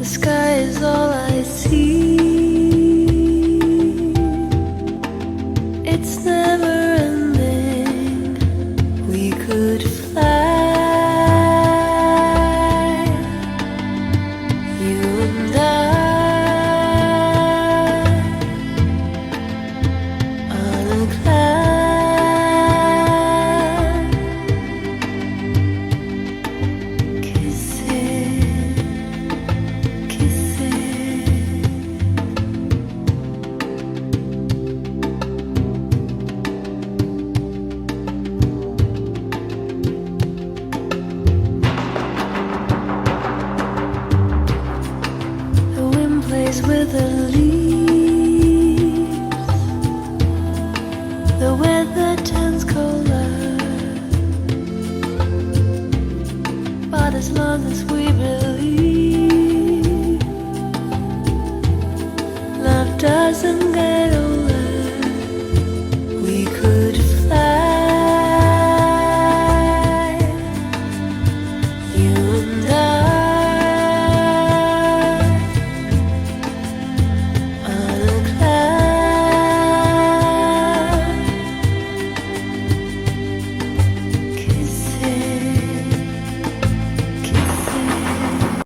The sky is all I see. It's never ending. We could fly, you and I, on a cloud, kissing, kissing. The wind plays with the leaves.